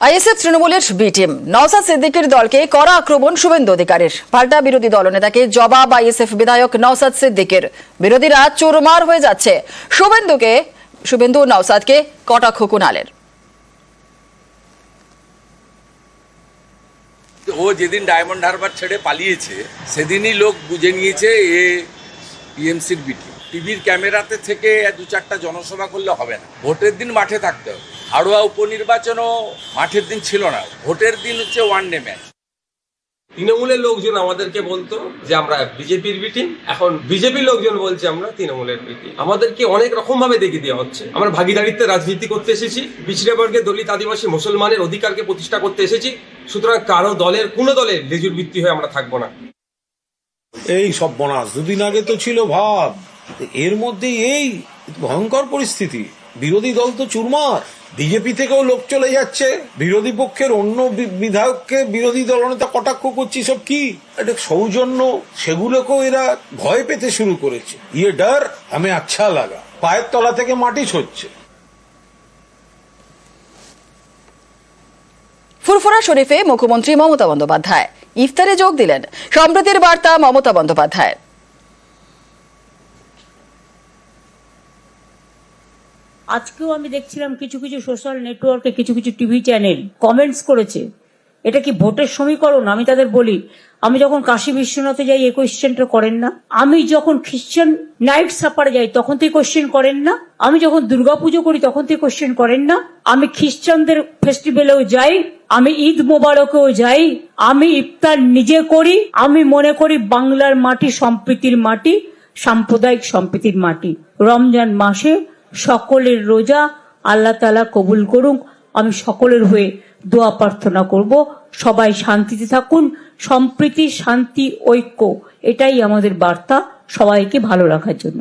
ISF তৃণমূলের B team Naushad সিদ্দিকীর দলকে কড়া আক্রমণ শুভেন্দু অধিকারীর। পাল্টা বিরোধী দলনেতাকে জবাব আইএসএফ বিধায়ক নওশাদ সিদ্দিকীর। বিরোধীরা চোরমার হয়ে যাচ্ছে। শুভেন্দু নওশাদকে কটাক্ষ কুণালের। ও যেদিন ডায়মন্ড হারবার ছেড়ে পালিয়েছে সেদিনই লোক বুঝে নিয়েছে এ টিএমসির বিটি। টিভির ক্যামেরাতে থেকে দু চারটা জনসভা করলে হবে না, ভোটের দিন মাঠে থাকতে হবে। হাড়োয়া উপনির্বাচনও মাঠের দিন ছিল না, ভোটের দিন হচ্ছে ওয়ানডে ম্যাচ। তৃণমূলের লোকজন আমাদেরকে বলতো যে আমরা বিজেপির বিটিম, এখন বিজেপির লোকজন বলছে আমরা তৃণমূলের বিটিম। আমাদেরকে অনেক রকম ভাবে দেখিয়ে দেওয়া হচ্ছে। আমরা ভাগিদারিত্বের রাজনীতি করতে এসেছি, পিছিয়ে বর্গের দলিত আদিবাসী মুসলমানের অধিকারকে প্রতিষ্ঠা করতে এসেছি। সুতরাং কারো দলের কোনো দলের লেজুর ভিত্তি হয়ে আমরা থাকবো না। এই সব বনাস দুদিন আগে তো ছিল ভাব, এর মধ্যে এই ভয়ঙ্কর পরিস্থিতি। বিরোধী দল তো চুরমার, বিজেপি থেকেও লোক চলে যাচ্ছে, বিরোধী পক্ষের অন্য বিধায়ককে বিরোধী দলনেতা কটাক্ষ করছে। সব কি এটা সৌজন্য, সেগুলোকেও এরা ভয় পেতে শুরু করেছে। ইয়ে ডর আমি আচ্ছা লাগা, পায়ের তলা থেকে মাটি ছড়ছে। ফুরফুরা শরীফে মুখ্যমন্ত্রী মমতা বন্দ্যোপাধ্যায় ইফতারে যোগ দিলেন। সম্প্রীতির বার্তা মমতা বন্দ্যোপাধ্যায়। আজকেও আমি দেখছিলাম কিছু কিছু সোশ্যাল নেটওয়ার্কে কিছু কিছু টিভি চ্যানেল কমেন্টস করেছে এটা কি ভোটের সমীকরণ। আমি তাদের বলি, আমি যখন কাশী বিশ্বনাথে যাই এই কোয়েশ্চেনটা করেন না? আমি যখন খ্রিস্টান নাইট সাপারে যাই তখন তো কোয়েশ্চেন করেন না? আমি যখন দুর্গাপুজো করি তখন তো কোয়েশ্চেন করেন না? আমি খ্রিস্টানদের ফেস্টিভ্যালেও যাই, আমি ঈদ মোবারকেও যাই, আমি ইফতার নিজে করি। আমি মনে করি বাংলার মাটি সম্প্রীতির মাটি, সাম্প্রদায়িক সম্প্রীতির মাটি। রমজান মাসে সকলের রোজা আল্লাহ তাআলা কবুল করুক। আমি সকলের হয়ে দোয়া প্রার্থনা করব, সবাই শান্তিতে থাকুন। সম্প্রীতি, শান্তি, ঐক্য, এটাই আমাদের বার্তা সবাইকে ভালো রাখার জন্য।